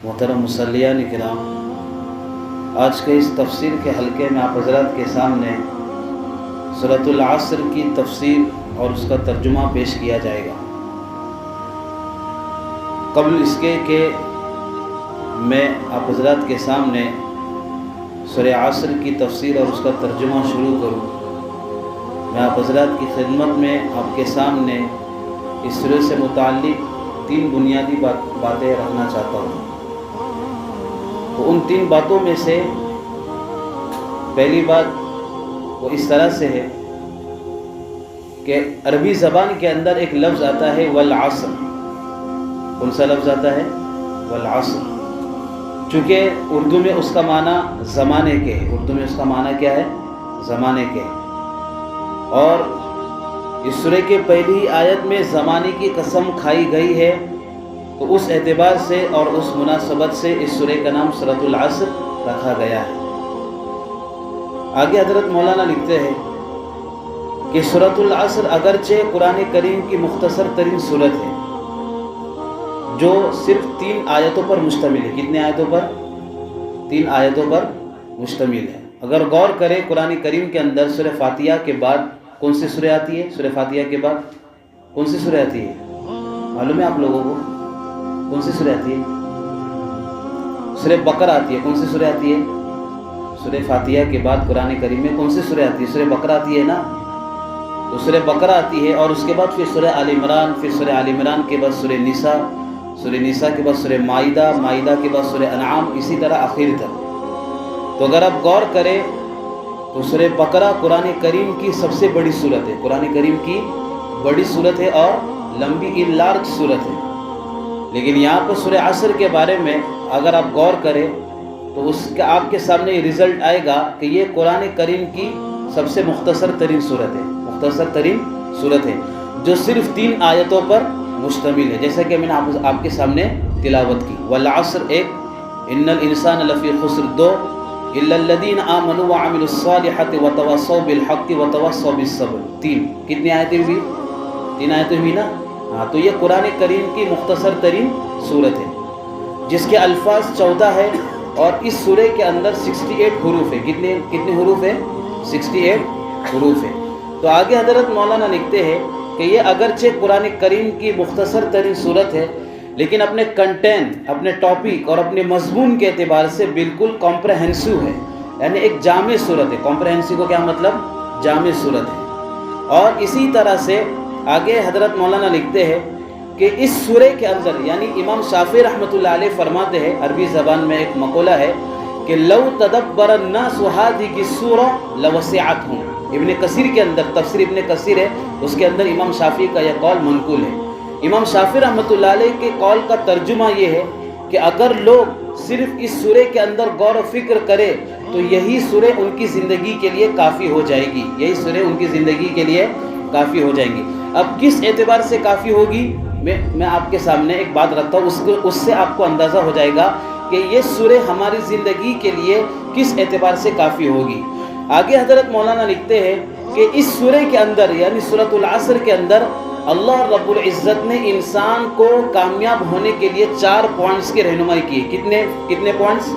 محترم مسلیان کرام، آج کے اس تفسیر کے حلقے میں آپ حضرات کے سامنے سورۃ العصر کی تفسیر اور اس کا ترجمہ پیش کیا جائے گا۔ قبل اس کے کہ میں آپ حضرات کے سامنے سورہ عصر کی تفسیر اور اس کا ترجمہ شروع کروں، میں آپ حضرات کی خدمت میں آپ کے سامنے اس سورہ سے متعلق 3 بنیادی باتیں رکھنا چاہتا ہوں۔ تو ان 3 باتوں میں سے پہلی بات وہ اس طرح سے ہے کہ عربی زبان کے اندر ایک لفظ آتا ہے والعصر۔ کون سا لفظ آتا ہے؟ والعصر۔ چونکہ اردو میں اس کا معنی زمانے کے ہے، اردو میں اس کا معنی کیا ہے؟ زمانے کے ہے۔ اور اس سورہ کے پہلی آیت میں زمانے کی قسم کھائی گئی ہے، تو اس اعتبار سے اور اس مناسبت سے اس سورہ کا نام سورۃ العصر رکھا گیا ہے۔ آگے حضرت مولانا لکھتے ہیں کہ سورۃ العصر اگرچہ قرآن کریم کی مختصر ترین سورت ہے جو صرف 3 آیتوں پر مشتمل ہے۔ کتنے آیتوں پر؟ 3 آیتوں پر مشتمل ہے۔ اگر غور کریں قرآن کریم کے اندر سورہ فاتحہ کے بعد کون سی سورہ آتی ہے؟ سورہ فاتحہ کے بعد کون سی سورہ آتی ہے؟ معلوم ہے آپ لوگوں کو؟ کون سی سورہ آتی ہے؟ سورہ بقرہ آتی ہے۔ کون سی سورہ آتی ہے؟ سورہ فاتحہ کے بعد قرآن کریم میں کون سی سورہ آتی ہے؟ سورہ بقرہ آتی ہے نا؟ تو سورہ بقرہ آتی ہے، اور اس کے بعد پھر سورہ آل عمران، پھر سورہ آل عمران کے بعد سورہ نساء، سورہ نساء کے بعد سورہ مائدہ، مائدہ کے بعد سورہ انعام، اسی طرح آخر تک۔ تو اگر آپ غور کریں تو سورہ بقرہ قرآن کریم کی سب سے بڑی سورت ہے، قرآن کریم کی بڑی سورت ہے اور لمبی لارج سورت ہے۔ لیکن یہاں پر سورہ عصر کے بارے میں اگر آپ غور کریں تو اس کا آپ کے سامنے یہ رزلٹ آئے گا کہ یہ قرآن کریم کی سب سے مختصر ترین سورت ہے، مختصر ترین سورت ہے جو صرف 3 آیتوں پر مشتمل ہے، جیسا کہ میں نے آپ کے سامنے تلاوت کی۔ والعصر 1، ان الانسان لفی خسر 2، الا الذین آمنوا وعملوا الصالحات وتواصوا بالحق وتواصوا بالصبر 3۔ کتنی آیتیں ہوئی؟ 3 آیتیں ہوئی نا؟ ہاں، تو یہ قرآن کریم کی مختصر ترین سورت ہے جس کے الفاظ 14 ہے، اور اس سورہ کے اندر 68 حروف ہے۔ کتنے حروف ہے؟ 68 حروف ہے۔ تو آگے حضرت مولانا لکھتے ہیں کہ یہ اگرچہ قرآن کریم کی مختصر ترین سورت ہے، لیکن اپنے کنٹینٹ، اپنے ٹاپک اور اپنے مضمون کے اعتبار سے بالکل کمپریہنسو ہے، یعنی ایک جامع صورت ہے۔ کمپریہنسو کو کیا مطلب؟ جامع صورت ہے۔ اور اسی طرح سے آگے حضرت مولانا لکھتے ہیں کہ اس سورہ کے اندر، یعنی امام شافعی رحمۃ اللہ علیہ فرماتے ہیں، عربی زبان میں ایک مقولہ ہے کہ لو تدبر الناس هذه السورہ لوسعتهم۔ ابن کثیر کے اندر، تفسیر ابن کثیر ہے، اس کے اندر امام شافعی کا یہ قول منقول ہے۔ امام شافعی رحمۃ اللہ علیہ کے قول کا ترجمہ یہ ہے کہ اگر لوگ صرف اس سورہ کے اندر غور و فکر کرے تو یہی سورہ ان کی زندگی کے لیے کافی ہو جائے گی، یہی سورہ ان کی زندگی کے لیے کافی ہو جائیں گی۔ اب کس اعتبار سے کافی ہوگی، میں آپ کے سامنے ایک بات رکھتا ہوں، اس سے آپ کو اندازہ ہو جائے گا کہ یہ سورہ ہماری زندگی کے لیے کس اعتبار سے کافی ہوگی۔ آگے حضرت مولانا لکھتے ہیں کہ اس سورہ کے اندر، یعنی سورۃ العصر کے اندر، اللہ رب العزت نے انسان کو کامیاب ہونے کے لیے 4 پوائنٹس کی رہنمائی کی ہے۔ کتنے پوائنٹس؟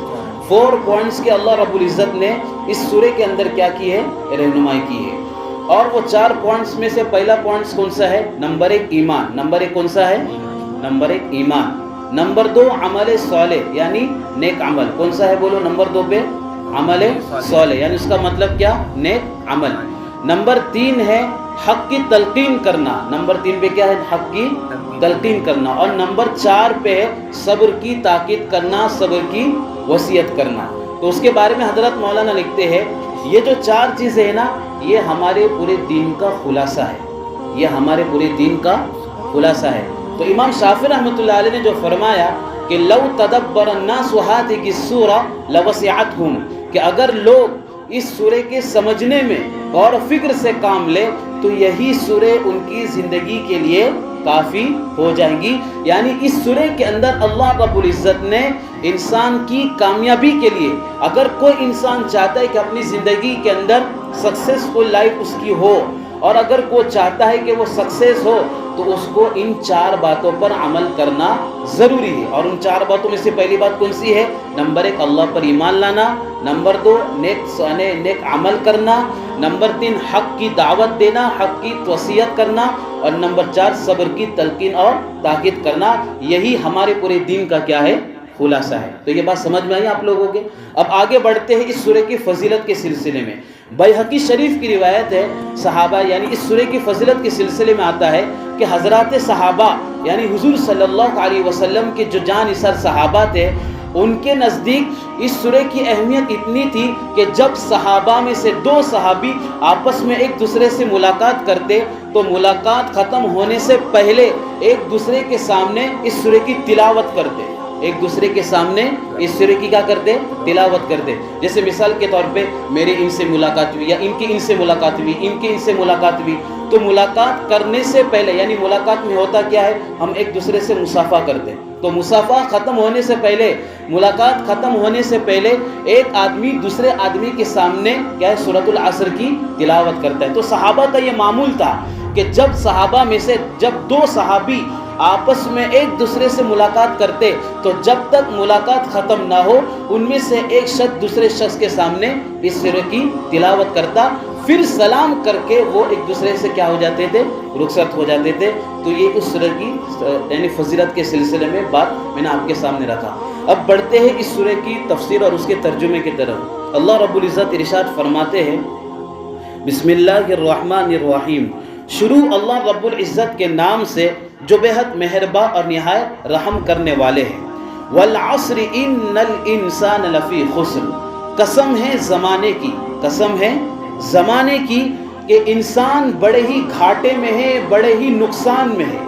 4 پوائنٹس کی اللہ رب العزت نے اس سورہ کے اندر کیا کی ہے؟ رہنمائی کی ہے۔ اور وہ 4 پوائنٹس میں سے پہلا پوائنٹس کون سا ہے؟ نمبر 1 ایمان۔ نمبر 1 کون سا ہے؟ نمبر 1 ایمان۔ نمبر 2 عمل صالح، یعنی نیک عمل۔ کون سا ہے بولو نمبر 2 پہ؟ عمل صالح، یعنی اس کا مطلب کیا؟ نیک عمل۔ نمبر 3 ہے حق کی تلقین کرنا۔ نمبر 3 پہ کیا ہے؟ حق کی تلقین کرنا۔ اور نمبر 4 پہ صبر کی تاکید کرنا، صبر کی وصیت کرنا۔ تو اس کے بارے میں حضرت مولانا لکھتے ہیں یہ جو 4 چیزیں ہیں نا، یہ ہمارے پورے دین کا خلاصہ ہے، یہ ہمارے پورے دین کا خلاصہ ہے۔ تو امام شافعی رحمۃ اللہ علیہ نے جو فرمایا کہ لو تدبر الناس هذه السورہ لوسعتهم، کہ اگر لوگ اس سورہ کے سمجھنے میں غور و فکر سے کام لے تو یہی سورہ ان کی زندگی کے لیے کافی ہو جائیں گی۔ یعنی اس سورہ کے اندر اللہ رب العزت نے انسان کی کامیابی کے لیے، اگر کوئی انسان چاہتا ہے کہ اپنی زندگی کے اندر سکسیسفل لائف اس کی ہو، اور اگر کوئی چاہتا ہے کہ وہ سکسیس ہو تو اس کو ان 4 باتوں پر عمل کرنا ضروری ہے. اور ان 4 باتوں میں سے پہلی بات کون سی ہے؟ نمبر 1 اللہ پر ایمان لانا، نمبر 2 نیک عمل کرنا، نمبر 3 حق کی دعوت دینا، حق کی توصیت کرنا، اور نمبر 4 صبر کی تلقین اور تاکید کرنا. یہی ہمارے پورے دین کا کیا ہے؟ خلاصہ ہے. تو یہ بات سمجھ میں آئی آپ لوگوں کے؟ اب آگے بڑھتے ہیں اس سورہ کی فضیلت کے سلسلے میں. بیہقی شریف کی روایت ہے، صحابہ یعنی اس سورہ کی فضیلت کے سلسلے میں آتا ہے کہ حضرات صحابہ یعنی حضور صلی اللہ علیہ وسلم کے جو جان نثار صحابہ تھے، ان کے نزدیک اس سورہ کی اہمیت اتنی تھی کہ جب صحابہ میں سے 2 صحابی آپس میں ایک دوسرے سے ملاقات کرتے تو ملاقات ختم ہونے سے پہلے ایک دوسرے کے سامنے اس سورہ کی تلاوت کرتے. ایک دوسرے کے سامنے اس سورہ کی کیا کرتے؟ تلاوت کرتے. جیسے مثال کے طور پہ میری ان سے ملاقات ہوئی، یا ان کی ان سے ملاقات ہوئی، ان کی ان سے ملاقات ہوئی، تو ملاقات کرنے سے پہلے یعنی ملاقات میں ہوتا کیا ہے؟ ہم ایک دوسرے سے مصافحہ کرتے ہیں. تو مصافحہ ختم ہونے سے پہلے، ملاقات ختم ہونے سے پہلے ایک آدمی دوسرے آدمی کے سامنے کیا ہے؟ سورۃ العصر کی تلاوت کرتا ہے. تو صحابہ کا یہ معمول تھا کہ جب صحابہ میں سے جب 2 صحابی آپس میں ایک دوسرے سے ملاقات کرتے تو جب تک ملاقات ختم نہ ہو ان میں سے ایک شخص دوسرے شخص کے سامنے اس سورہ کی تلاوت کرتا، پھر سلام کر کے وہ ایک دوسرے سے کیا ہو جاتے تھے؟ رخصت ہو جاتے تھے. تو یہ اس سورہ کی یعنی فضیلت کے سلسلے میں بات میں نے آپ کے سامنے رکھا. اب بڑھتے ہیں اس سورہ کی تفسیر اور اس کے ترجمے کی طرف. اللہ رب العزت ارشاد فرماتے ہیں، بسم اللہ الرحمن الرحیم. شروع اللہ رب العزت کے نام سے جو بے حد مہرباں اور نہایت رحم کرنے والے ہیں. والعصر ان الانسان لفی خسر. قسم ہے زمانے کی، قسم ہے زمانے کی کہ انسان بڑے ہی گھاٹے میں ہے، بڑے ہی نقصان میں ہے.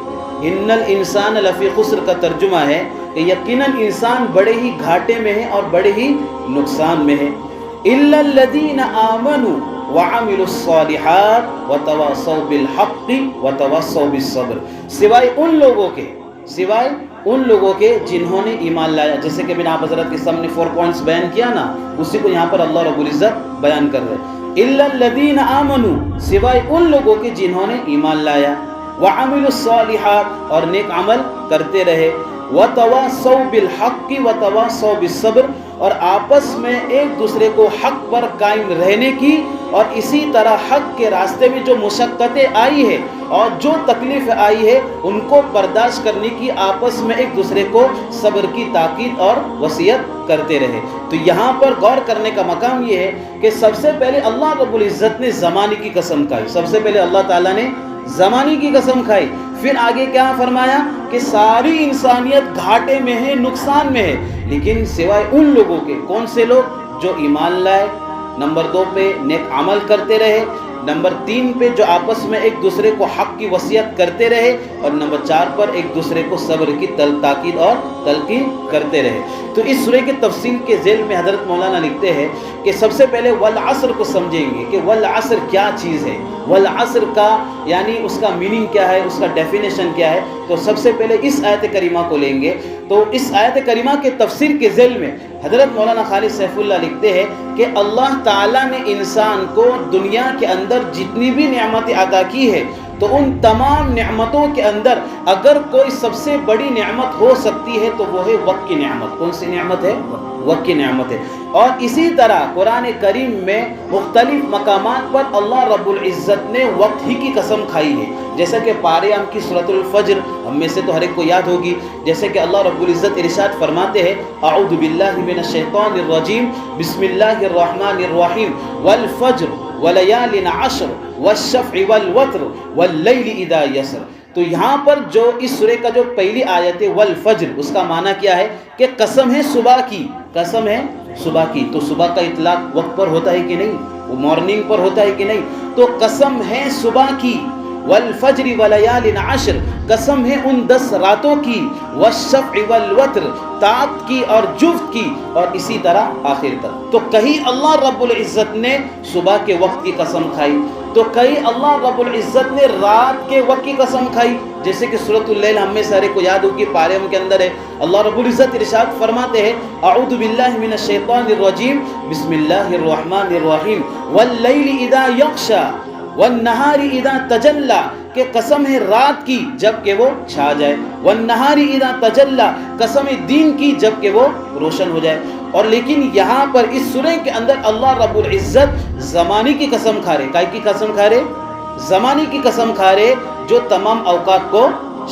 ان الانسان لفی خسر کا ترجمہ ہے کہ یقیناً انسان بڑے ہی گھاٹے میں ہے اور بڑے ہی نقصان میں ہے. الا الذین آمنوا وعملوا الصالحات وتواصوا بالحق وتواصوا بالصبر. سوائے ان لوگوں کے جنہوں نے ایمان لایا. جیسے کہ میں نے آپ حضرت کے سامنے 4 پوائنٹس بیان کیا نا، اسی کو یہاں پر اللہ رب العزت بیان کر رہے ہیں. الا الذین آمنوا، سوائے ان لوگوں کے جنہوں نے ایمان لایا، وعملوا الصالحات اور نیک عمل کرتے رہے، وتواصوا بالحق وتواصوا بالصبر اور آپس میں ایک دوسرے کو حق پر قائم رہنے کی اور اسی طرح حق کے راستے میں جو مشقتیں آئی ہے اور جو تکلیف آئی ہے ان کو برداشت کرنے کی آپس میں ایک دوسرے کو صبر کی تاکید اور وصیت کرتے رہے. تو یہاں پر غور کرنے کا مقام یہ ہے کہ سب سے پہلے اللہ رب العزت نے زمانے کی قسم کھائی. سب سے پہلے اللہ تعالیٰ نے زمانے کی قسم کھائی. پھر آگے کیا فرمایا کہ ساری انسانیت گھاٹے میں ہے، نقصان میں ہے، لیکن سوائے ان لوگوں کے. کون سے لوگ؟ جو ایمان لائے، نمبر 2 پہ نیک عمل کرتے رہے، نمبر 3 پہ جو آپس میں ایک دوسرے کو حق کی وصیت کرتے رہے، اور نمبر 4 پر ایک دوسرے کو صبر کی تاکید اور تلقین کرتے رہے. تو اس سورہ کی تفصیل کے ذیل میں حضرت مولانا لکھتے ہیں کہ سب سے پہلے والعصر کو سمجھیں گے کہ والعصر کیا چیز ہے، والعصر کا یعنی اس کا میننگ کیا ہے، اس کا ڈیفینیشن کیا ہے. تو سب سے پہلے اس آیت کریمہ کو لیں گے. تو اس آیت کریمہ کے تفسیر کے ذیل میں حضرت مولانا خالد سیف اللہ لکھتے ہیں کہ اللہ تعالیٰ نے انسان کو دنیا کے اندر جتنی بھی نعمتیں عطا کی ہے تو ان تمام نعمتوں کے اندر اگر کوئی سب سے بڑی نعمت ہو سکتی ہے تو وہ ہے وقت کی نعمت. کون سی نعمت ہے؟ وقت کی نعمت ہے. اور اسی طرح قرآن کریم میں مختلف مقامات پر اللہ رب العزت نے وقت ہی کی قسم کھائی ہے. جیسا کہ پارے ہم کی سورۃ الفجر ہم میں سے تو ہر ایک کو یاد ہوگی. جیسے کہ اللہ رب العزت ارشاد فرماتے ہیں، اعوذ باللہ من الشیطان الرجیم، بسم اللہ الرحمن الرحیم، والفجر ولیال عشر والشفع والوتر واللیل اذا یسر. تو یہاں پر جو اس سورہ کا جو پہلی آیت ہے والفجر، اس کا معنی کیا ہے کہ قسم ہے صبح کی، قسم ہے صبح کی. تو صبح کا اطلاق وقت پر ہوتا ہے کہ نہیں؟ وہ مارننگ پر ہوتا ہے کہ نہیں؟ تو قسم ہے صبح کی. والفجر ولیال عشر، قسم ہے ان 10 راتوں کی. والشفع والوتر، طاعت کی اور جفت کی، اور اسی طرح آخر تک. تو کہیں اللہ رب العزت نے صبح کے وقت کی قسم کھائی، تو کہیں اللہ رب العزت نے رات کے وقت کی قسم کھائی. جیسے کہ سورۃ اللیل ہم میں سارے کو یاد ہوگی، پارے کے اندر ہے. اللہ رب العزت ارشاد فرماتے ہیں، اعوذ باللہ من الشیطان الرجیم، بسم اللہ الرحمن الرحیم، واللیل اذا یغشی والنہار اذا تجلی کہ قسم ہے رات کی جب کہ وہ چھا جائے، والنہار اذا تجلی، قسم دین کی جب کہ وہ روشن ہو جائے۔ اور لیکن یہاں پر اس سورہ کے اندر اللہ رب العزت زمانے کی قسم کھا رہے، کائے کی قسم کھا رہے؟ زمانے کی قسم کھا رہے جو تمام اوقات کو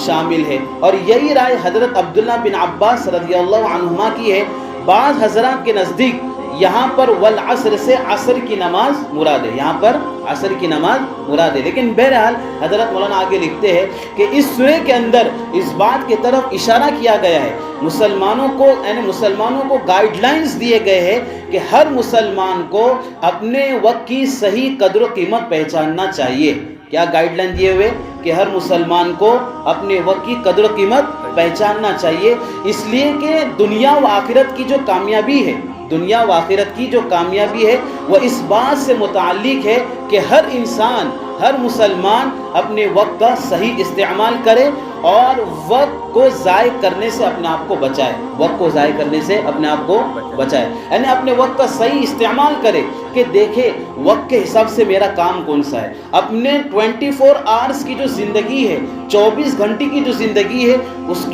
شامل ہے۔ اور یہی رائے حضرت عبداللہ بن عباس رضی اللہ عنہما کی ہے۔ بعض حضرات کے نزدیک یہاں پر والعصر سے عصر کی نماز مراد ہے، یہاں پر عصر کی نماز مراد ہے، لیکن بہرحال حضرت مولانا آگے لکھتے ہیں کہ اس سورہ کے اندر اس بات کی طرف اشارہ کیا گیا ہے، مسلمانوں کو یعنی مسلمانوں کو گائیڈ لائنز دیے گئے ہیں کہ ہر مسلمان کو اپنے وقت کی صحیح قدر و قیمت پہچاننا چاہیے۔ کیا گائیڈ لائن دیے ہوئے کہ ہر مسلمان کو اپنے وقت کی قدر و قیمت پہچاننا چاہیے، اس لیے کہ دنیا و آخرت کی جو کامیابی ہے، دنیا و آخرت کی جو کامیابی ہے وہ اس بات سے متعلق ہے کہ ہر انسان، ہر مسلمان اپنے وقت کا صحیح استعمال کرے اور وقت کو ضائع کرنے سے اپنے آپ کو بچائے، وقت کو ضائع کرنے سے اپنے آپ کو بچائے، یعنی اپنے وقت کا صحیح استعمال کرے کہ دیکھے وقت کے حساب سے میرا کام کون سا ہے۔ اپنے 24 آورز کی جو زندگی ہے، 24 گھنٹے کی جو زندگی ہے، اس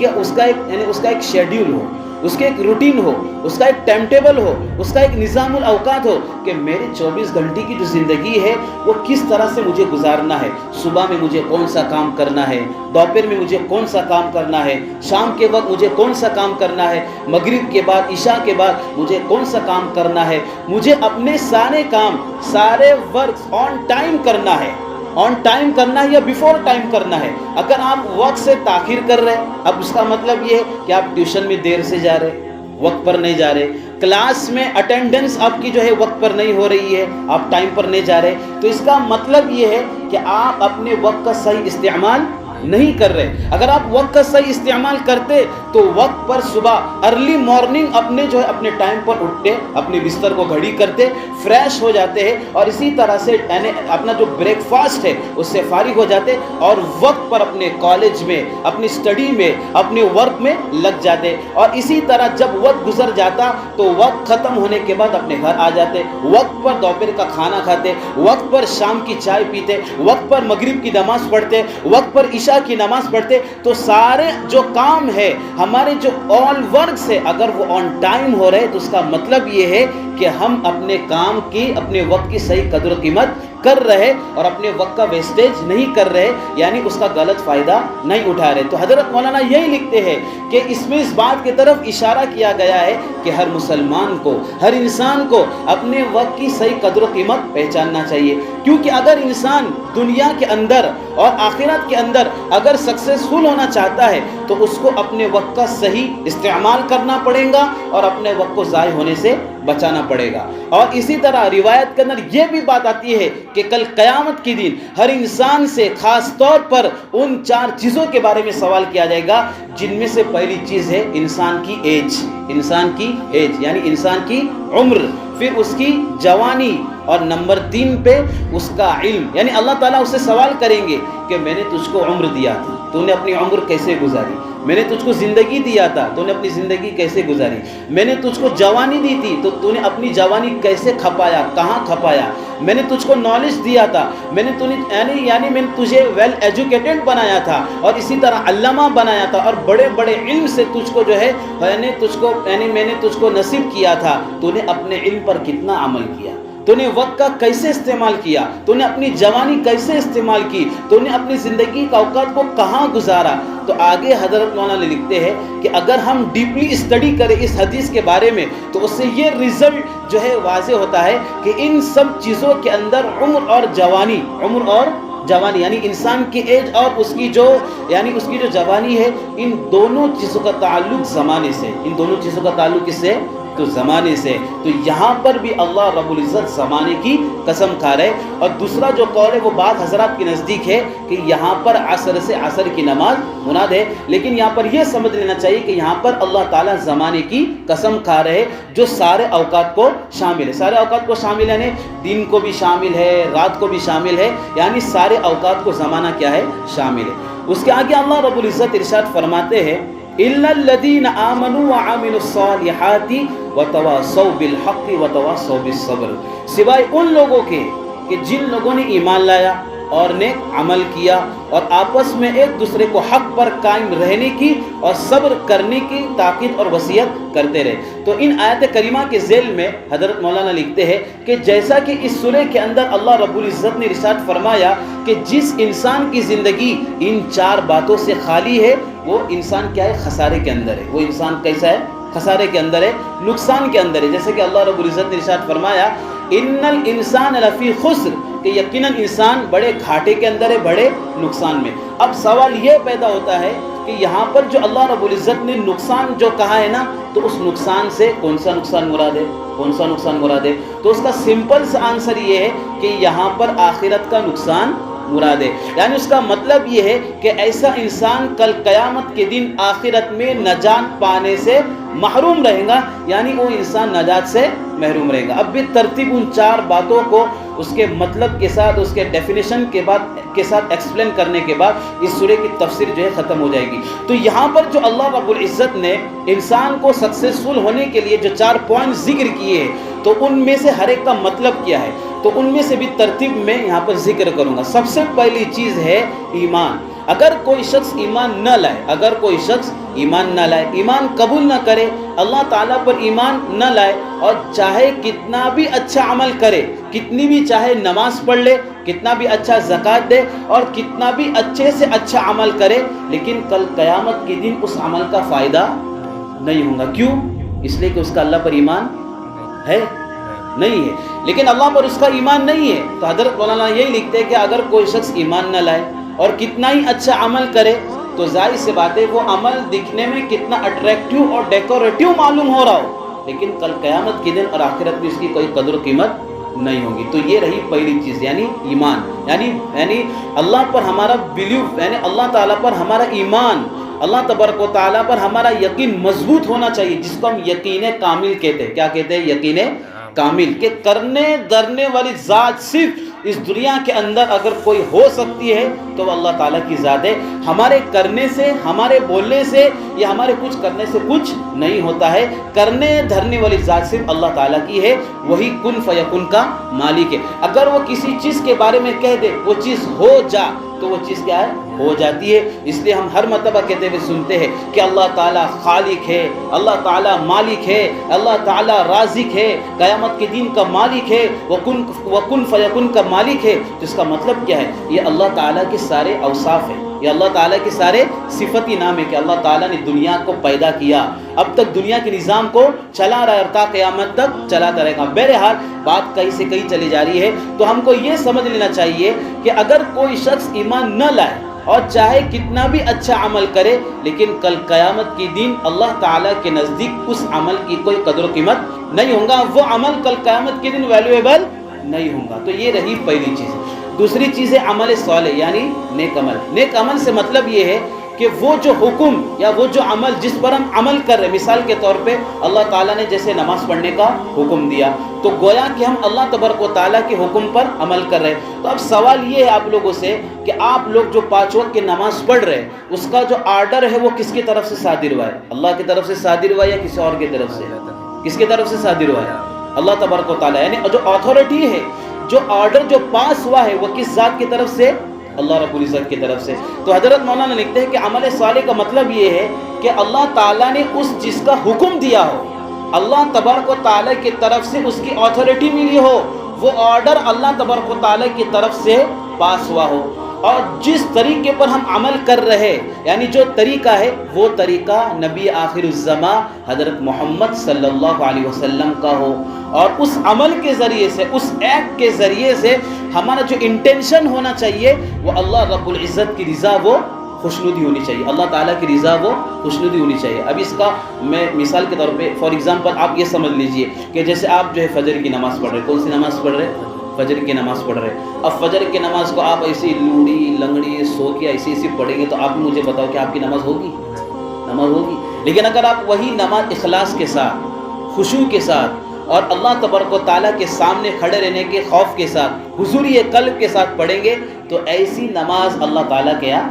کا ایک شیڈیول ہو، اس کے ایک روٹین ہو، اس کا ایک ٹائم ٹیبل ہو، اس کا ایک نظام الاوقات ہو کہ میری 24 گھنٹے کی جو زندگی ہے وہ کس طرح سے مجھے گزارنا ہے۔ صبح میں مجھے کون سا کام کرنا ہے، دوپہر میں مجھے کون سا کام کرنا ہے، شام کے وقت مجھے کون سا کام کرنا ہے، مغرب کے بعد عشاء کے بعد مجھے کون سا کام کرنا ہے۔ مجھے اپنے سارے کام، سارے ورک آن ٹائم کرنا ہے، آن ٹائم کرنا ہے یا بیفور ٹائم کرنا ہے۔ اگر آپ وقت سے تاخیر کر رہے ہیں، اب اس کا مطلب یہ ہے کہ آپ ٹیوشن میں دیر سے جا رہے، وقت پر نہیں جا رہے، کلاس میں اٹینڈنس آپ کی جو ہے وقت پر نہیں ہو رہی ہے، آپ ٹائم پر نہیں جا رہے، تو اس کا مطلب یہ ہے کہ آپ اپنے وقت کا صحیح استعمال نہیں کر رہے۔ اگر آپ وقت کا صحیح استعمال کرتے تو وقت پر صبح ارلی مارننگ اپنے جو ہے اپنے ٹائم پر اٹھتے، اپنے بستر کو گھڑی کرتے، فریش ہو جاتے ہیں اور اسی طرح سے یعنی اپنا جو بریک فاسٹ ہے اس سے فارغ ہو جاتے اور وقت پر اپنے کالج میں، اپنی اسٹڈی میں، اپنے ورک میں لگ جاتے۔ اور اسی طرح جب وقت گزر جاتا تو وقت ختم ہونے کے بعد اپنے گھر آ جاتے، وقت پر دوپہر کا کھانا کھاتے، وقت پر شام کی چائے پیتے، وقت پر مغرب کی نماز پڑھتے، وقت پر عشاء کی نماز پڑھتے۔ تو سارے جو کام ہے، ہمارے جو آل ورکس ہے، اگر وہ آن ٹائم ہو رہے تو اس کا مطلب یہ ہے کہ ہم اپنے کام کی، اپنے وقت کی صحیح قدر و قیمت کر رہے اور اپنے وقت کا ویسٹیج نہیں کر رہے، یعنی اس کا غلط فائدہ نہیں اٹھا رہے۔ تو حضرت مولانا یہی لکھتے ہیں کہ اس میں اس بات کی طرف اشارہ کیا گیا ہے کہ ہر مسلمان کو، ہر انسان کو اپنے وقت کی صحیح قدر و قیمت پہچاننا چاہیے، کیونکہ اگر انسان دنیا کے اندر اور آخرت کے اندر اگر سکسیسفل ہونا چاہتا ہے تو اس کو اپنے وقت کا صحیح استعمال کرنا پڑے گا اور اپنے وقت کو ضائع ہونے سے بچانا پڑے گا۔ اور اسی طرح روایت کے اندر یہ بھی بات آتی ہے کہ کل قیامت کے دن ہر انسان سے خاص طور پر ان 4 چیزوں کے بارے میں سوال کیا جائے گا، جن میں سے پہلی چیز ہے انسان کی ایج، انسان کی ایج یعنی انسان کی عمر، پھر اس کی جوانی، اور نمبر 3 پہ اس کا علم، یعنی اللہ تعالیٰ اس سے سوال کریں گے کہ میں نے تجھ کو عمر دیا تھا، تو نے اپنی عمر کیسے گزاری، میں نے تجھ کو زندگی دیا تھا، تو نے اپنی زندگی کیسے گزاری، میں نے تجھ کو جوانی دی تھی تو نے اپنی جوانی کیسے کھپایا، کہاں کھپایا، میں نے تجھ کو نالج دیا تھا، میں نے یعنی میں نے تجھے ویل ایجوکیٹڈ بنایا تھا اور اسی طرح علامہ بنایا تھا اور بڑے بڑے علم سے تجھ کو جو ہے میں نے تجھ کو نصیب کیا تھا، تو نے اپنے علم پر کتنا عمل کیا، تو نے وقت کا کیسے استعمال کیا، تو نے اپنی جوانی کیسے استعمال کی، تو نے اپنی زندگی کا اوقات کو کہاں گزارا۔ تو آگے حضرت مولانا لکھتے ہیں کہ اگر ہم ڈیپلی اسٹڈی کریں اس حدیث کے بارے میں تو اس سے یہ رزلٹ جو ہے واضح ہوتا ہے کہ ان سب چیزوں کے اندر عمر اور جوانی یعنی انسان کی ایج اور اس کی جو جوانی ہے، ان دونوں چیزوں کا تعلق زمانے سے، ان دونوں چیزوں کا تعلق کس سے؟ تو زمانے سے۔ تو یہاں پر بھی اللہ رب العزت زمانے کی قسم کھا رہے۔ اور دوسرا جو قول ہے وہ بعض حضرات کے نزدیک ہے کہ یہاں پر عصر سے عصر کی نماز مراد ہے، لیکن یہاں پر یہ سمجھ لینا چاہیے کہ یہاں پر اللہ تعالیٰ زمانے کی قسم کھا رہے جو سارے اوقات کو شامل ہے، سارے اوقات کو شامل ہے، دن کو بھی شامل ہے، رات کو بھی شامل ہے، یعنی سارے اوقات کو زمانہ کیا ہے؟ شامل ہے۔ اس کے آگے اللہ رب العزت ارشاد فرماتے ہیں إِلَّا الَّذِينَ آمَنُوا وَعَمِلُوا الصَّالِحَاتِ وَتَوَاصَوْا بِالْحَقِّ وَتَوَاصَوْا بِالصَّبْرِ، سوائے ان لوگوں کے کہ جن لوگوں نے ایمان لایا اور نیک عمل کیا اور آپس میں ایک دوسرے کو حق پر قائم رہنے کی اور صبر کرنے کی تاکید اور وصیت کرتے رہے۔ تو ان آیت کریمہ کے ذیل میں حضرت مولانا لکھتے ہیں کہ جیسا کہ اس سورہ کے اندر اللہ رب العزت نے ارشاد فرمایا کہ جس انسان کی زندگی ان 4 باتوں سے خالی ہے وہ انسان کیا ہے؟ خسارے کے اندر ہے۔ وہ انسان کیسا ہے؟ خسارے کے اندر ہے، نقصان کے اندر ہے۔ جیسے کہ اللہ رب العزت نے ارشاد فرمایا ان الانسان لفی خسر، کہ یقیناً انسان بڑے گھاٹے کے اندر ہے، بڑے نقصان میں۔ اب سوال یہ پیدا ہوتا ہے کہ یہاں پر جو اللہ رب العزت نے نقصان جو کہا ہے نا، تو اس نقصان سے کون سا نقصان مراد ہے؟ کون سا نقصان مراد ہے؟ تو اس کا سمپل سا آنسر یہ ہے کہ یہاں پر آخرت کا نقصان مراد ہے۔ یعنی اس کا مطلب یہ ہے کہ ایسا انسان کل قیامت کے دن آخرت میں نجات پانے سے محروم رہے گا، یعنی وہ انسان نجات سے محروم رہے گا۔ اب بھی ترتیب ان 4 باتوں کو اس کے مطلب کے ساتھ، اس کے ڈیفینیشن کے ساتھ ایکسپلین کرنے کے بعد اس سورہ کی تفسیر جو ہے ختم ہو جائے گی۔ تو یہاں پر جو اللہ رب العزت نے انسان کو سکسیسفل ہونے کے لیے جو 4 پوائنٹ ذکر کیے ہیں، تو ان میں سے ہر ایک کا مطلب کیا ہے، تو ان میں سے بھی ترتیب میں یہاں پر ذکر کروں گا۔ سب سے پہلی چیز ہے ایمان۔ اگر کوئی شخص ایمان نہ لائے، اگر کوئی شخص ایمان نہ لائے، ایمان قبول نہ کرے، اللہ تعالیٰ پر ایمان نہ لائے، اور چاہے کتنا بھی اچھا عمل کرے، کتنی بھی چاہے نماز پڑھ لے، کتنا بھی اچھا زکوٰۃ دے، اور کتنا بھی اچھے سے اچھا عمل کرے، لیکن کل قیامت کے دن اس عمل کا فائدہ نہیں ہوگا۔ کیوں؟ اس لیے کہ اس کا اللہ پر ایمان ہے نہیں ہے، لیکن اللہ پر اس کا ایمان نہیں ہے۔ تو حضرت مولانا یہی لکھتے ہیں کہ اگر کوئی شخص ایمان نہ لائے اور کتنا ہی اچھا عمل کرے، تو ظاہر سی بات ہے وہ عمل دکھنے میں کتنا اٹریکٹیو اور ڈیکوریٹیو معلوم ہو رہا ہو، لیکن کل قیامت کے دن اور آخرت میں اس کی کوئی قدر و قیمت نہیں ہوگی۔ تو یہ رہی پہلی چیز، یعنی ایمان، یعنی اللہ پر ہمارا بیلیف، یعنی اللہ تعالیٰ پر ہمارا ایمان، اللہ تبارک و تعالیٰ پر ہمارا یقین مضبوط ہونا چاہیے، جس کو ہم یقین کامل کہتے ہیں۔ کیا کہتے ہیں؟ یقین کامل، کہ کرنے درنے والی ذات صرف اس دنیا کے اندر اگر کوئی ہو سکتی ہے تو وہ اللہ تعالیٰ کی ذات ہے۔ ہمارے کرنے سے، ہمارے بولنے سے یا ہمارے کچھ کرنے سے کچھ نہیں ہوتا ہے۔ کرنے دھرنے والی ذات صرف اللہ تعالیٰ کی ہے، وہی کن فیکن کا مالک ہے۔ اگر وہ کسی چیز کے بارے میں کہہ دے وہ چیز ہو جا، تو وہ چیز کیا ہے؟ ہو جاتی ہے۔ اس لیے ہم ہر مرتبہ کہتے ہوئے سنتے ہیں کہ اللہ تعالیٰ خالق ہے، اللہ تعالیٰ مالک ہے، اللہ تعالیٰ رازق ہے، قیامت کے دن کا مالک ہے، وکن فیکن کا مالک ہے۔ تو اس کا مطلب کیا ہے؟ یہ اللہ تعالیٰ کے سارے اوصاف ہیں، یہ اللہ تعالیٰ کے سارے صفتی نام ہے کہ اللہ تعالیٰ نے دنیا کو پیدا کیا، اب تک دنیا کے نظام کو چلا رہا ہے اور تا قیامت تک چلاتا رہے گا۔ بہرحال بات کہیں سے کہیں چلی جا رہی ہے، تو ہم کو یہ سمجھ لینا چاہیے کہ اگر کوئی شخص ایمان نہ لائے اور چاہے کتنا بھی اچھا عمل کرے، لیکن کل قیامت کے دن اللہ تعالیٰ کے نزدیک اس عمل کی کوئی قدر و قیمت نہیں ہوگا، وہ عمل کل قیامت کے دن ویلیویبل نہیں ہوگا۔ تو یہ رہی پہلی چیز۔ دوسری چیز ہے عمل صالح، یعنی نیک عمل۔ نیک عمل سے مطلب یہ ہے کہ وہ جو حکم یا وہ جو عمل جس پر ہم عمل کر رہے ہیں، مثال کے طور پہ اللہ تعالیٰ نے جیسے نماز پڑھنے کا حکم دیا، تو گویا کہ ہم اللہ تبارک و تعالیٰ کے حکم پر عمل کر رہے ہیں۔ تو اب سوال یہ ہے آپ لوگوں سے کہ آپ لوگ جو 5 وقت کی نماز پڑھ رہے ہیں، اس کا جو آرڈر ہے وہ کس کی طرف سے صادر ہوا ہے؟ اللہ کی طرف سے صادر ہوا ہے یا کسی اور کی طرف سے؟ کس کی طرف سے صادر ہوا ہے؟ اللہ تبارک و تعالیٰ، یعنی جو اتھارٹی ہے، جو آرڈر جو پاس ہوا ہے وہ کس ذات کی طرف سے؟ اللہ رب العزت کی طرف سے۔ تو حضرت مولانا لکھتے ہیں کہ عمل صالح کا مطلب یہ ہے کہ اللہ تعالیٰ نے اس چیز کا حکم دیا ہو، اللہ تبارک و تعالیٰ کی طرف سے اس کی اتھارٹی ملی ہو، وہ آرڈر اللہ تبارک و تعالیٰ کی طرف سے پاس ہوا ہو، اور جس طریقے پر ہم عمل کر رہے، یعنی جو طریقہ ہے وہ طریقہ نبی آخر الزماں حضرت محمد صلی اللہ علیہ وسلم کا ہو، اور اس عمل کے ذریعے سے، اس ایکٹ کے ذریعے سے ہمارا جو انٹینشن ہونا چاہیے وہ اللہ رب العزت کی رضا، وہ خوشنودی ہونی چاہیے، اللہ تعالیٰ کی رضا وہ خوشنودی ہونی چاہیے۔ اب اس کا میں مثال کے طور پہ فار ایگزامپل آپ یہ سمجھ لیجئے کہ جیسے آپ جو ہے فجر کی نماز پڑھ رہے، کون سی نماز پڑھ رہے؟ فجر کی نماز پڑھ رہے۔ اب فجر کی نماز کو آپ ایسی لوڑی لنگڑی سو کے ایسی پڑھیں گے تو آپ مجھے بتاؤ کہ آپ کی نماز ہوگی؟ نماز ہوگی۔ لیکن اگر آپ وہی نماز اخلاص کے ساتھ، خشوع کے ساتھ اور اللہ تبارک و تعالیٰ کے سامنے کھڑے رہنے کے خوف کے ساتھ، حضوری قلب کے ساتھ پڑھیں گے تو ایسی نماز اللہ تعالیٰ کیا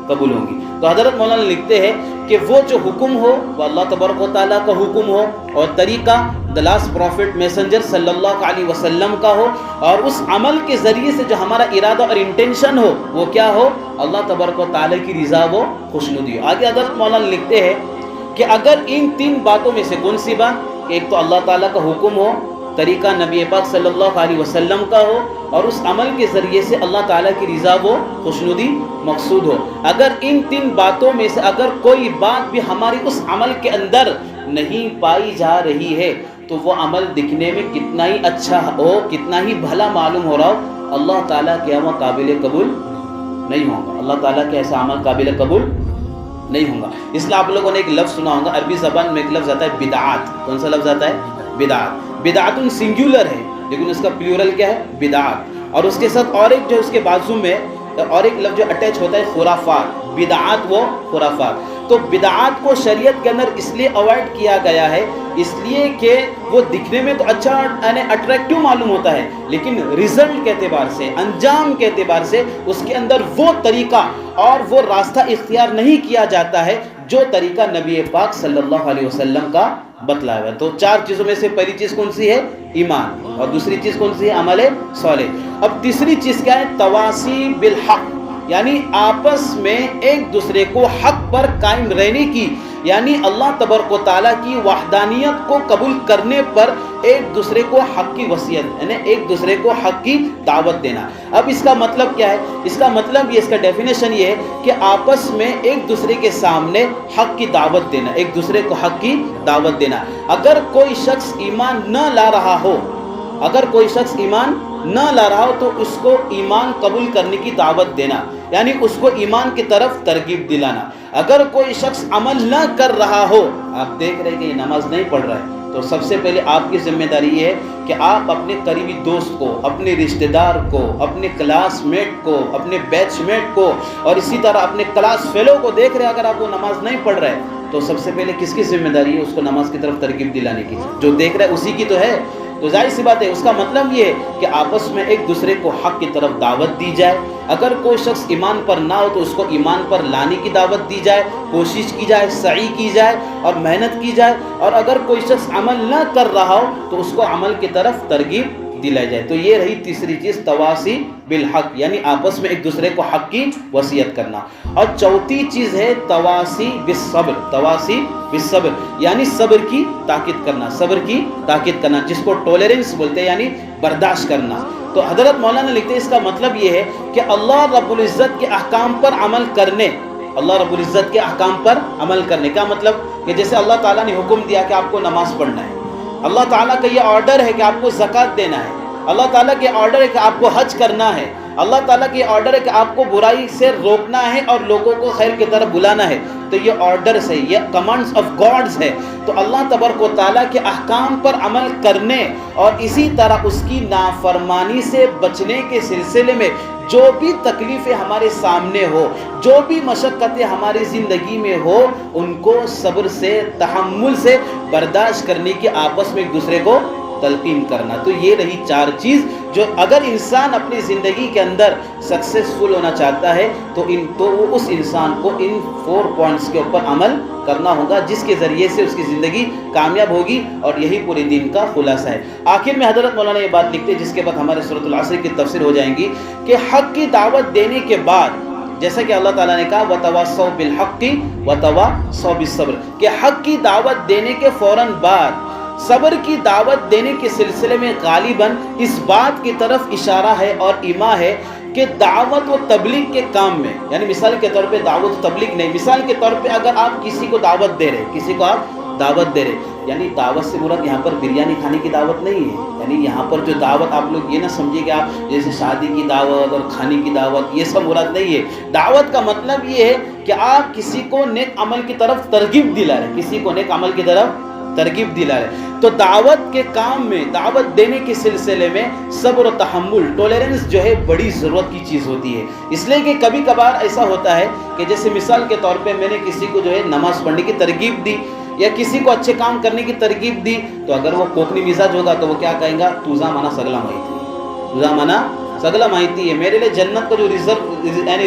قبول ہوں گی۔ تو حضرت مولانا لکھتے ہیں کہ وہ جو حکم ہو وہ اللہ تبارک و تعالیٰ کا حکم ہو، اور طریقہ the last prophet messenger صلی اللہ علیہ وسلم کا ہو، اور اس عمل کے ذریعے سے جو ہمارا ارادہ اور انٹینشن ہو وہ کیا ہو، اللہ تبارک و تعالیٰ کی رضا و خوشنودی ہو۔ آگے حضرت مولانا لکھتے ہیں کہ اگر ان تین باتوں میں سے کون سی بات، کہ ایک تو اللہ تعالیٰ کا حکم ہو، طریقہ نبی پاک صلی اللہ علیہ وسلم کا ہو، اور اس عمل کے ذریعے سے اللہ تعالیٰ کی رضا و خوشنودی مقصود ہو، اگر ان تین باتوں میں سے اگر کوئی بات بھی ہماری اس عمل کے اندر نہیں پائی جا رہی ہے تو وہ عمل دکھنے میں کتنا ہی اچھا ہو، کتنا ہی بھلا معلوم ہو رہا ہو، اللہ تعالیٰ کے عمل قابل قبول نہیں ہوگا، اللہ تعالیٰ کے ایسا عمل قابل قبول نہیں ہوگا۔ اس لیے آپ لوگوں نے ایک لفظ سنا ہوگا، عربی زبان میں ایک لفظ آتا ہے بدعات۔ کون سا لفظ آتا ہے؟ بدعات۔ بدعات سنگولر ہے لیکن اس کا پلیورل کیا ہے؟ بدعات۔ اور اس کے ساتھ اور ایک جو اس کے بازو میں اور ایک لفظ جو اٹیچ ہوتا ہے خرافات، بدعات و خرافات۔ تو بدعات کو شریعت کے اندر اس لیے اوائڈ کیا گیا ہے اس لیے کہ وہ دکھنے میں تو اچھا یعنی اٹریکٹیو معلوم ہوتا ہے، لیکن رزلٹ کے اعتبار سے، انجام کے اعتبار سے اس کے اندر وہ طریقہ اور وہ راستہ اختیار نہیں کیا جاتا ہے جو طریقہ نبی پاک صلی اللہ علیہ وسلم کا بتلایا ہے۔ تو چار چیزوں میں سے پہلی چیز کون سی ہے؟ ایمان، اور دوسری چیز کون سی ہے؟ عمل صالح۔ اب تیسری چیز کیا ہے؟ تواصی بالحق، یعنی آپس میں ایک دوسرے کو حق پر قائم رہنے کی، یعنی اللہ تبارک و تعالیٰ کی وحدانیت کو قبول کرنے پر ایک دوسرے کو حق کی وصیت، یعنی ایک دوسرے کو حق کی دعوت دینا۔ اب اس کا مطلب کیا ہے؟ اس کا مطلب یہ، اس کا ڈیفینیشن یہ ہے کہ آپس میں ایک دوسرے کے سامنے حق کی دعوت دینا، ایک دوسرے کو حق کی دعوت دینا۔ اگر کوئی شخص ایمان نہ لا رہا ہو، اگر کوئی شخص ایمان نہ لا رہا ہو تو اس کو ایمان قبول کرنے کی دعوت دینا، یعنی اس کو ایمان کی طرف ترغیب دلانا۔ اگر کوئی شخص عمل نہ کر رہا ہو، آپ دیکھ رہے ہیں کہ یہ نماز نہیں پڑھ رہا ہے، تو سب سے پہلے آپ کی ذمہ داری یہ ہے کہ آپ اپنے قریبی دوست کو، اپنے رشتہ دار کو، اپنے کلاس میٹ کو، اپنے بیچ میٹ کو، اور اسی طرح اپنے کلاس فیلو کو دیکھ رہے ہیں اگر آپ وہ نماز نہیں پڑھ رہے تو سب سے پہلے کس کی ذمہ داری ہے؟ اس کو نماز کی طرف ترغیب دلانے کی۔ جو دیکھ رہا ہے اسی کی تو ہے۔ تو ظاہر سی بات ہے، اس کا مطلب یہ ہے کہ آپس میں ایک دوسرے کو حق کی طرف دعوت دی جائے۔ اگر کوئی شخص ایمان پر نہ ہو تو اس کو ایمان پر لانے کی دعوت دی جائے، کوشش کی جائے، سعی کی جائے اور محنت کی جائے۔ اور اگر کوئی شخص عمل نہ کر رہا ہو تو اس کو عمل کی طرف ترغیب دلائی جائے۔ تو یہ رہی تیسری چیز، تواصی بالحق، یعنی آپس میں ایک دوسرے کو حق کی وصیت کرنا۔ اور چوتھی چیز ہے تواصی بالصبر، تواصی بالصبر، یعنی صبر کی تاکید کرنا، صبر کی تاکید کرنا، جس کو ٹولرنس بولتے ہیں، یعنی برداشت کرنا۔ تو حضرت مولانا لکھتے ہیں اس کا مطلب یہ ہے کہ اللہ رب العزت کے احکام پر عمل کرنے، اللہ رب العزت کے احکام پر عمل کرنے کا مطلب کہ جیسے اللہ تعالیٰ نے حکم دیا کہ آپ کو نماز پڑھنا ہے، اللہ تعالیٰ کا یہ آرڈر ہے کہ آپ کو زکوٰۃ دینا ہے، اللہ تعالیٰ کے آرڈر ہے کہ آپ کو حج کرنا ہے، اللہ تعالیٰ کے آرڈر ہے کہ آپ کو برائی سے روکنا ہے اور لوگوں کو خیر کی طرف بلانا ہے۔ تو یہ آرڈرز ہے، یہ کمانڈز آف گاڈز ہے۔ تو اللہ تبارک و تعالیٰ کے احکام پر عمل کرنے اور اسی طرح اس کی نافرمانی سے بچنے کے سلسلے میں جو بھی تکلیفیں ہمارے سامنے ہو، جو بھی مشقتیں ہماری زندگی میں ہو، ان کو صبر سے، تحمل سے برداشت کرنے کی آپس میں ایک دوسرے کو تلقین کرنا۔ تو یہ رہی چار چیز جو اگر انسان اپنی زندگی کے اندر سکسیسفل ہونا چاہتا ہے تو وہ اس انسان کو ان 4 پوائنٹس کے اوپر عمل کرنا ہوگا، جس کے ذریعے سے اس کی زندگی کامیاب ہوگی، اور یہی پورے دین کا خلاصہ ہے۔ آخر میں حضرت مولانا یہ بات لکھتے ہیں جس کے بعد ہمارے سورۃ العصر کی تفسیر ہو جائیں گی کہ حق کی دعوت دینے کے بعد، جیسا کہ اللہ تعالیٰ نے کہا وَتَوَاصَوْا بِالْحَقِّ وَتَوَاصَوْا بِالصَّبْرِ، کہ حق کی دعوت دینے کے فوراً بعد صبر کی دعوت دینے کے سلسلے میں غالباً اس بات کی طرف اشارہ ہے اور ایما ہے کہ دعوت و تبلیغ کے کام میں، یعنی مثال کے طور پہ دعوت و تبلیغ نہیں، مثال کے طور پہ اگر آپ کسی کو دعوت دے رہے، کسی کو آپ دعوت دے رہے، یعنی دعوت سے مراد یہاں پر بریانی کھانے کی دعوت نہیں ہے، یعنی یہاں پر جو دعوت آپ لوگ یہ نہ سمجھے کہ آپ جیسے شادی کی دعوت اور کھانے کی دعوت، یہ سب مراد نہیں ہے۔ دعوت کا مطلب یہ ہے کہ آپ کسی کو نیک عمل کی طرف ترغیب دلا رہے، کسی کو نیک عمل کی طرف ترغیب دلا رہے۔ تو دعوت کے کام میں، دعوت دینے کے سلسلے میں صبر و تحمل، ٹولرنس جو ہے بڑی ضرورت کی چیز ہوتی ہے۔ اس لیے کہ کبھی کبھار ایسا ہوتا ہے کہ جیسے مثال کے طور پہ میں نے کسی کو جو ہے نماز پڑھنے کی ترغیب دی یا کسی کو اچھے کام کرنے کی ترغیب دی، تو اگر وہ کوکنی مزاج ہوگا تو وہ کیا کہیں گا، توزا مانا سگلا مائیتی، توزا مانا سگلا مائیتی ہے، میرے لیے جنت کا جو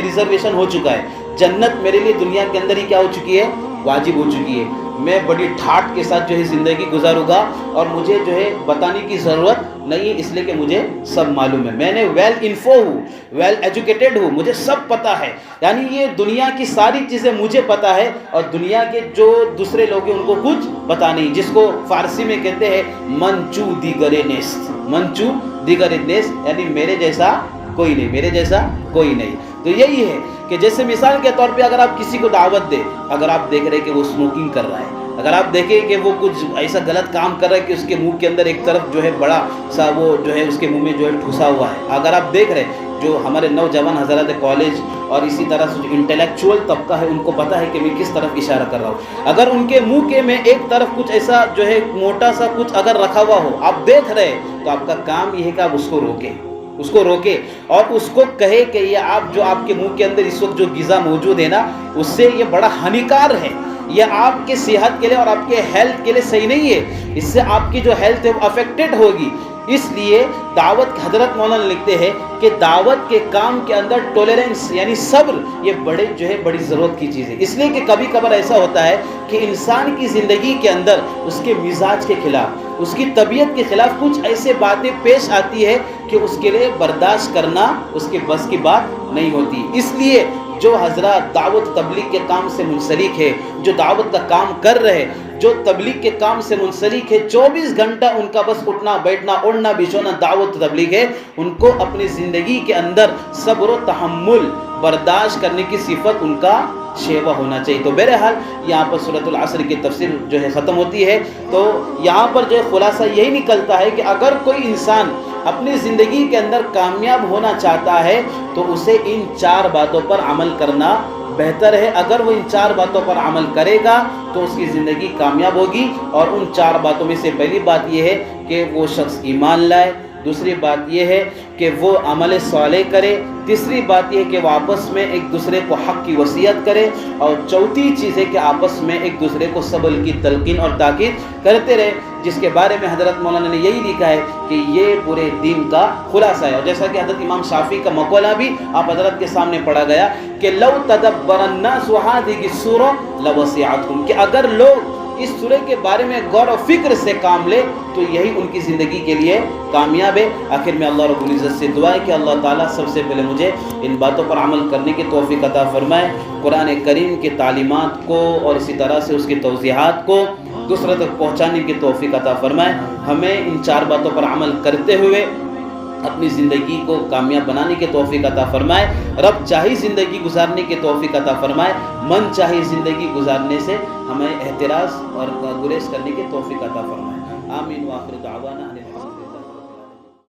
ریزرویشن ہو چکا ہے، جنت میرے لیے دنیا کے اندر ہی کیا ہو چکی ہے؟ واجب ہو چکی ہے. میں بڑی ٹھاٹ کے ساتھ جو ہے زندگی گزاروں گا اور مجھے جو ہے بتانے کی ضرورت نہیں ہے، اس لیے کہ مجھے سب معلوم ہے. میں نے ویل انفو ہوں، ویل ایجوکیٹڈ ہوں، مجھے سب پتہ ہے. یعنی یہ دنیا کی ساری چیزیں مجھے پتہ ہے اور دنیا کے جو دوسرے لوگ ہیں ان کو کچھ پتہ نہیں، جس کو فارسی میں کہتے ہیں منچو دیگر نیست. منچو دیگر نیست یعنی میرے جیسا کوئی نہیں، میرے جیسا کوئی نہیں. تو یہی ہے کہ جیسے مثال کے طور پہ اگر آپ کسی کو دعوت دیں، اگر آپ دیکھ رہے کہ وہ اسموکنگ کر رہا ہے، اگر آپ دیکھیں کہ وہ کچھ ایسا غلط کام کر رہا ہے کہ اس کے منہ کے اندر ایک طرف جو ہے بڑا سا وہ جو ہے اس کے منہ میں جو ہے ٹھسا ہوا ہے، اگر آپ دیکھ رہے جو ہمارے نوجوان حضرات کالج اور اسی طرح سے جو انٹلیکچوئل طبقہ ہے ان کو پتہ ہے کہ میں کس طرف اشارہ کر رہا ہوں. اگر ان کے منہ کے میں ایک طرف کچھ ایسا جو ہے موٹا سا کچھ اگر رکھا ہوا ہو، آپ دیکھ رہے تو آپ کا کام یہ ہے کہ آپ اس کو روکیں، اس کو روکے اور اس کو کہے کہ یہ آپ جو آپ کے منہ کے اندر اس وقت جو غذا موجود ہے نا، اس سے یہ بڑا ہانیکار ہے، یہ آپ کے صحت کے لیے اور آپ کے ہیلتھ کے لیے صحیح نہیں ہے، اس سے آپ کی جو ہیلتھ ہے وہ افیکٹڈ ہوگی. اس لیے دعوت حضرت مولانا لکھتے ہیں کہ دعوت کے کام کے اندر ٹولرنس یعنی صبر یہ بڑی ضرورت کی چیز ہے. اس لیے کہ کبھی کبھار ایسا ہوتا ہے کہ انسان کی زندگی کے اندر اس کے مزاج کے خلاف، اس کی طبیعت کے خلاف کچھ ایسے باتیں پیش آتی ہے کہ اس کے لیے برداشت کرنا اس کے بس کی بات نہیں ہوتی. اس لیے جو حضرات دعوت تبلیغ کے کام سے منسلک ہے، جو دعوت کا کام کر رہے، جو تبلیغ کے کام سے منسلک ہے، 24 گھنٹہ ان کا بس اٹھنا بیٹھنا اڑنا بچھونا دعوت تبلیغ ہے، ان کو اپنی زندگی کے اندر صبر و تحمل برداشت کرنے کی صفت ان کا شیوا ہونا چاہیے. تو بہرحال یہاں پر سورۃ العصر کی تفسیر جو ہے ختم ہوتی ہے. تو یہاں پر جو ہے خلاصہ یہی نکلتا ہے کہ اگر کوئی انسان اپنی زندگی کے اندر کامیاب ہونا چاہتا ہے تو اسے ان 4 باتوں پر عمل کرنا بہتر ہے. اگر وہ ان 4 باتوں پر عمل کرے گا تو اس کی زندگی کامیاب ہوگی. اور ان 4 باتوں میں سے پہلی بات یہ ہے کہ وہ شخص ایمان لائے، دوسری بات یہ ہے کہ وہ عمل صالح کرے، تیسری بات یہ ہے کہ وہ آپس میں ایک دوسرے کو حق کی وصیت کرے، اور چوتھی چیز ہے کہ آپس میں ایک دوسرے کو صبر کی تلقین اور تاکید کرتے رہے، جس کے بارے میں حضرت مولانا نے یہی لکھا ہے کہ یہ پورے دین کا خلاصہ ہے. اور جیسا کہ حضرت امام شافعی کا مقولہ بھی آپ حضرت کے سامنے پڑھا گیا کہ لو تدبر الناس هذه السورة لوسعتهم، کہ اگر لوگ اس سورہ کے بارے میں غور و فکر سے کام لے تو یہی ان کی زندگی کے لیے کامیاب ہے. آخر میں اللہ رب العزت سے دعا ہے کہ اللہ تعالیٰ سب سے پہلے مجھے ان باتوں پر عمل کرنے کی توفیق عطا فرمائے، قرآن کریم کے تعلیمات کو اور اسی طرح سے اس کی توضیحات کو دوسروں تک پہنچانے کی توفیق عطا فرمائے. ہمیں ان 4 باتوں پر عمل کرتے ہوئے اپنی زندگی کو کامیاب بنانے کی توفیق عطا فرمائے. رب چاہی زندگی گزارنے کی توفیق عطا فرمائے، من چاہی زندگی گزارنے سے ہمیں احتراز اور گریز کرنے کی توفیق عطا فرمائے. آمین. وآخر دعوانا